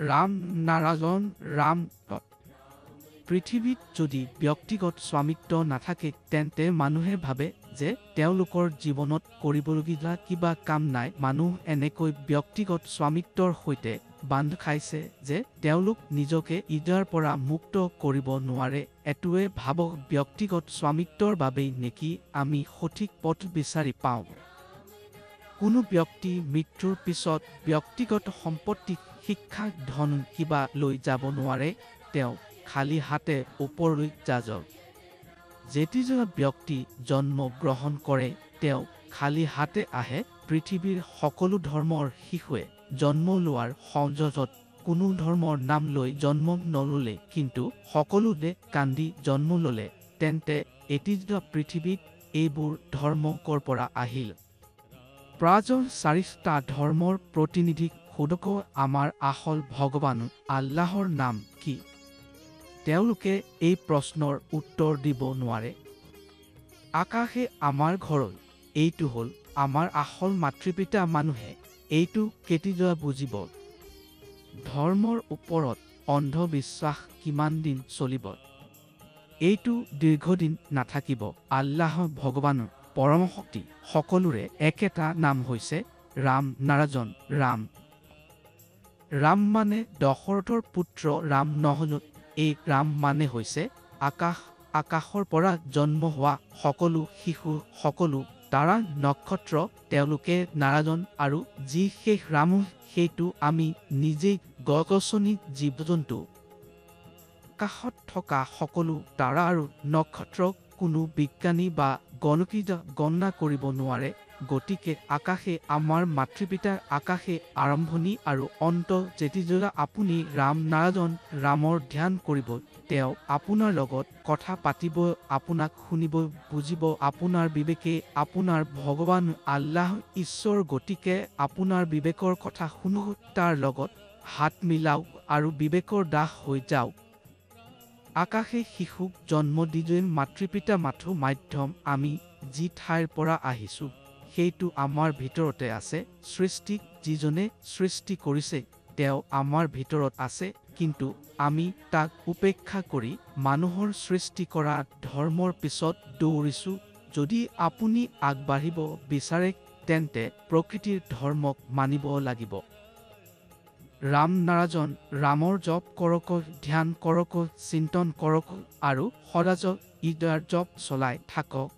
ৰাম নাৰায়ণ ৰাম। পৃথিৱীত যদি ব্যক্তিগত স্বামিত্ব নাথাকে তেন্তে মানুহে ভাবে যে তেওঁলোকৰ জীৱনত কৰিবলগীয়া কিবা কাম নাই। মানুহ এনেকৈ ব্যক্তিগত স্বামিত্বৰ সৈতে বান্ধ খাইছে যে তেওঁলোক নিজকে ইয়াৰ পৰা মুক্ত কৰিব নোৱাৰে। এইটোৱে ভাবক ব্যক্তিগত স্বামিত্বৰ বাবেই নেকি আমি সঠিক পথ বিচাৰি পাওঁ। কোনো ব্যক্তি মৃত্যুৰ পিছত ব্যক্তিগত সম্পত্তি, শিক্ষা, ধন কিবা লৈ যাব নোৱাৰে। তেওঁ খালী হাতে ওপৰলৈ যাব। যেতিয়া ব্যক্তি জন্ম গ্ৰহণ কৰে তেওঁ খালী হাতে আহে। পৃথিৱীৰ সকলো ধৰ্মৰ শিশুৱে জন্ম লোৱাৰ সংযোজত কোনো ধৰ্মৰ নাম লৈ জন্ম নললে কিন্তু সকলোৱে কান্দি জন্ম ললে, তেন্তে এতিয়া পৃথিৱীত এইবোৰ ধৰ্ম ক'ৰ পৰা আহিল? প্ৰায় 4টা ধৰ্মৰ প্ৰতিনিধিক সোধক আমাৰ আচল ভগৱান আল্লাহৰ নাম কি? তেওঁলোকে এই প্ৰশ্নৰ উত্তৰ দিব নোৱাৰে। আকাশে আমাৰ ঘৰ, এইটো হ'ল আমাৰ আচল মাতৃপিতা। মানুহে এইটো কেতিয়া বুজিব? ধৰ্মৰ ওপৰত অন্ধবিশ্বাস কিমান দিন চলিব? এইটো দীৰ্ঘদিন নাথাকিব। আল্লাহ ভগৱান পৰম শক্তি, সকলোৰে একেটা নাম হৈছে ৰাম নাৰায়ণ ৰাম। ৰাম মানে দশৰথৰ পুত্ৰ ৰাম নহ'ল। এই ৰাম মানে হৈছে আকাশ। আকাশৰ পৰা জন্ম হোৱা সকলো শিশু, সকলো তাৰা, নক্ষত্ৰ, তেওঁলোকে নাৰায়ণ। আৰু যি শেষ ৰাম সেইটো আমি নিজেই, গছ-গছনি, জীৱ-জন্তু, আকাশত থকা সকলো তাৰা আৰু নক্ষত্ৰক কোনো বিজ্ঞানী বা গণিতজ্ঞ গণনা কৰিব নোৱাৰে। গতিকে আকাশে আমাৰ মাতৃপিতা। আকাশে আৰম্ভণি আৰু অন্ত। যেতিয়া আপুনি ৰাম নাৰায়ণ ৰামৰ ধ্যান কৰিব তেওঁ আপোনাৰ লগত কথা পাতিব, আপোনাক শুনিব, বুজিব। আপোনাৰ বিবেকে আপোনাৰ ভগৱান আল্লাহ ঈশ্বৰ। গতিকে আপোনাৰ বিবেকৰ কথা শুনক, তাৰ লগত হাত মিলাওক আৰু বিবেকৰ দাস হৈ যাওক। আকাশে শিশুক জন্ম দিয়ে। মাতৃপিতা মাথো মাধ্যম। আমি যি ঠাইৰ পৰা আহিছোঁ সেইটো আমাৰ ভিতৰতে আছে। সৃষ্টিক যিজনে সৃষ্টি কৰিছে তেওঁ আমাৰ ভিতৰত আছে, কিন্তু আমি তাক উপেক্ষা কৰি মানুহৰ সৃষ্টি কৰা ধৰ্মৰ পিছত দৌৰিছোঁ। যদি আপুনি আগবাঢ়িব বিচাৰে তেন্তে প্ৰকৃতিৰ ধৰ্মক মানিব লাগিব। ৰাম নাৰায়ণ ৰামৰ জপ কৰক, ধ্যান কৰক, চিন্তন কৰক আৰু সদায় ইয়াৰ জপ চলাই থাকক।